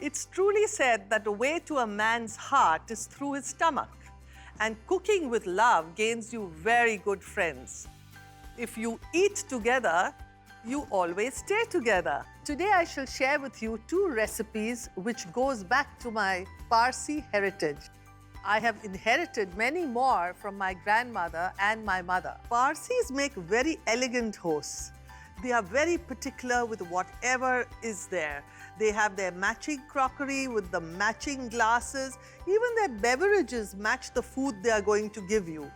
It's truly said that the way to a man's heart is through his stomach. And cooking with love gains you very good friends. If you eat together, you always stay together. Today I shall share with you 2 recipes which goes back to my Parsi heritage. I have inherited many more from my grandmother and my mother. Parsis make very elegant hosts. They are very particular with whatever is there. They have their matching crockery with the matching glasses. Even their beverages match the food they are going to give you.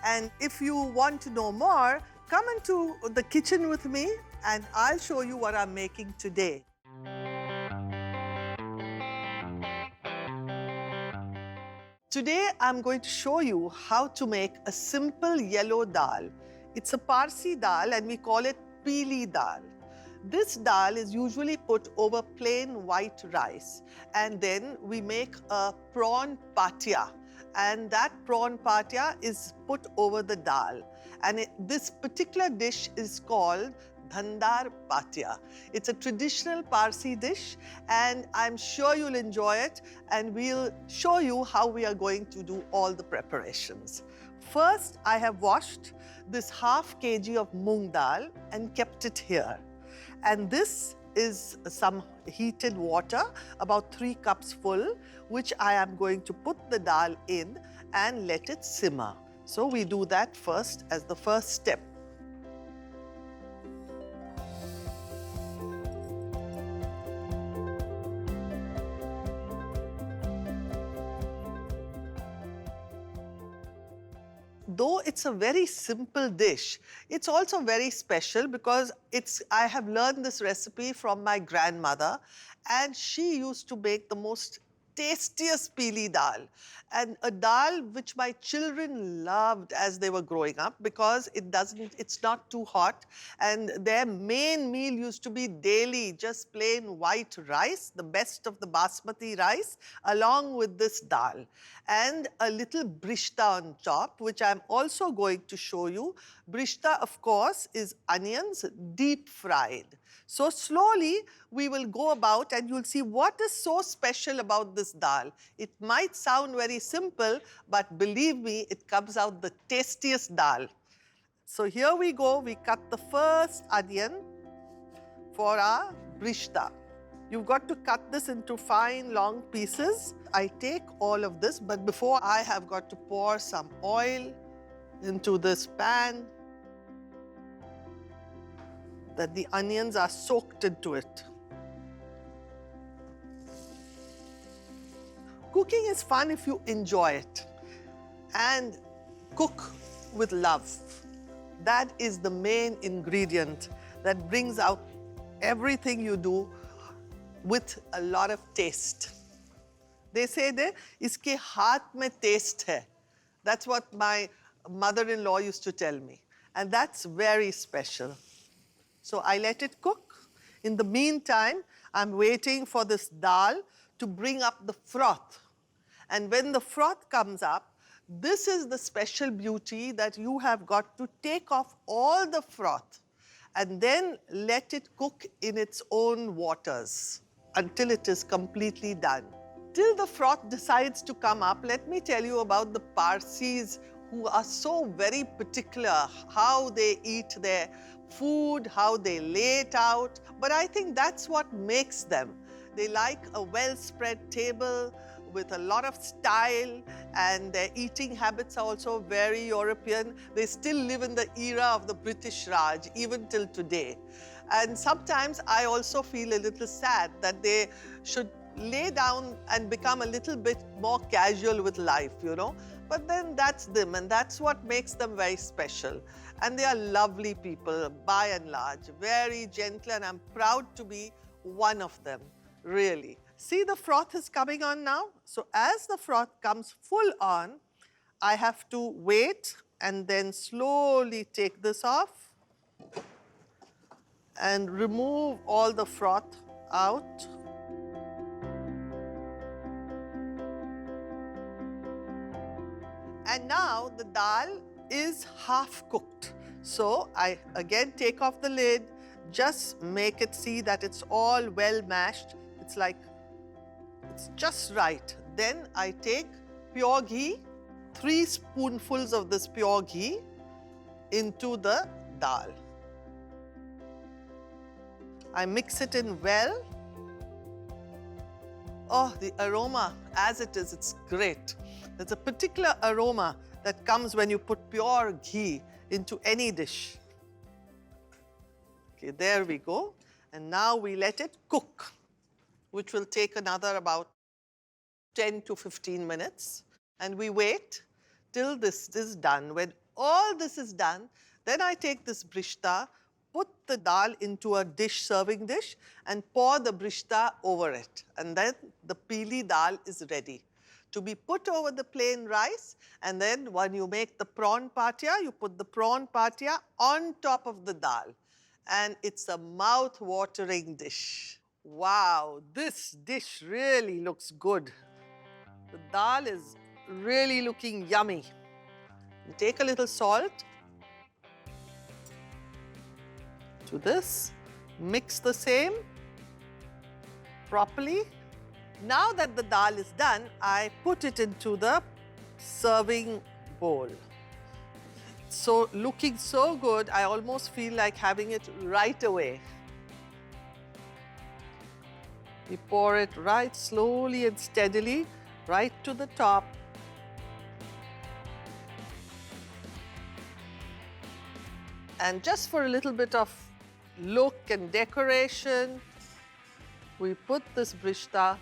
And if you want to know more, come into the kitchen with me and I'll show you what I'm making today. Today, I'm going to show you how to make a simple yellow dal. It's a Parsi dal and we call it Pili Dal. This dal is usually put over plain white rice and then we make a prawn patia, and that prawn patia is put over the dal. And this particular dish is called Dhandar Patia. It's a traditional Parsi dish and I'm sure you'll enjoy it, and we'll show you how we are going to do all the preparations. First, I have washed this ½ kg of Moong Dal and kept it here. And this is some heated water, about 3 cups full, which I am going to put the dal in and let it simmer. So we do that first as the first step. Though it's a very simple dish, it's also very special because I have learned this recipe from my grandmother, and she used to make the most tastiest Pili Dal, and a dal which my children loved as they were growing up because it's not too hot, and their main meal used to be daily just plain white rice, the best of the basmati rice, along with this dal, and a little barista on top, which I'm also going to show you. Barista, of course, is onions deep fried. So slowly we will go about and you'll see what is so special about this dal. It might sound very simple, but believe me, it comes out the tastiest dal. So here we go, we cut the first onion for our barista. You've got to cut this into fine long pieces. I take all of this, but before I have got to pour some oil into this pan, that the onions are soaked into it. Cooking is fun if you enjoy it, and cook with love. That is the main ingredient that brings out everything you do with a lot of taste. They say that iske haath mein taste hai. That's what my mother-in-law used to tell me, and that's very special. So I let it cook. In the meantime, I'm waiting for this dal to bring up the froth. And when the froth comes up, this is the special beauty that you have got to take off all the froth and then let it cook in its own waters until it is completely done. Till the froth decides to come up, let me tell you about the Parsis who are so very particular how they eat their food, how they lay it out. But I think that's what makes them. They like a well-spread table with a lot of style, and their eating habits are also very European. They still live in the era of the British Raj, even till today. And sometimes I also feel a little sad that they should lay down and become a little bit more casual with life, you know. But then that's them, and that's what makes them very special. And they are lovely people, by and large, very gentle, and I'm proud to be one of them, really. See, the froth is coming on now. So as the froth comes full on, I have to wait and then slowly take this off and remove all the froth out. And now the dal is half cooked. So I again take off the lid, just make it see that it's all well mashed. It's like It's just right. Then I take pure ghee, 3 spoonfuls of this pure ghee into the dal. I mix it in well. Oh, the aroma as it is, it's great. There's a particular aroma that comes when you put pure ghee into any dish. Okay, there we go. And now we let it cook, which will take another about 10 to 15 minutes. And we wait till this is done. When all this is done, then I take this barista, put the dal into a dish, serving dish, and pour the barista over it. And then the Pili Dal is ready to be put over the plain rice. And then when you make the prawn patia, you put the prawn patia on top of the dal. And it's a mouth-watering dish. Wow, this dish really looks good. The dal is really looking yummy. You take a little salt to this, mix the same properly. Now that the dal is done, I put it into the serving bowl. So looking so good, I almost feel like having it right away. We pour it right slowly and steadily, right to the top. And just for a little bit of look and decoration, we put this barista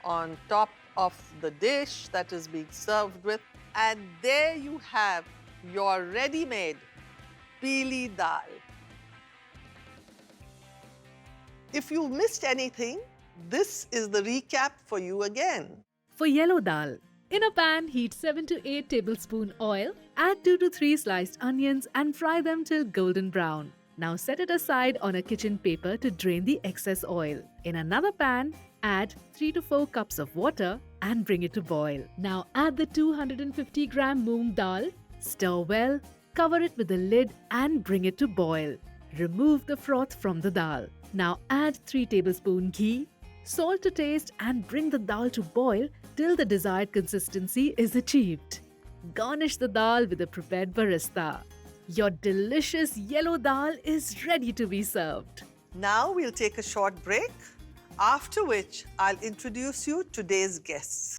on top of the dish that is being served with. And there you have your ready-made Pili Dal. If you missed anything, this is the recap for you again. For yellow dal, in a pan, heat 7 to 8 tablespoon oil, add 2 to 3 sliced onions and fry them till golden brown. Now set it aside on a kitchen paper to drain the excess oil. In another pan, add 3 to 4 cups of water and bring it to boil. Now add the 250 gram Moong Dal, stir well, cover it with a lid and bring it to boil. Remove the froth from the dal. Now add 3 tablespoon ghee, salt to taste and bring the dal to boil till the desired consistency is achieved. Garnish the dal with a prepared barista. Your delicious yellow dal is ready to be served. Now we'll take a short break, after which I'll introduce you today's guests.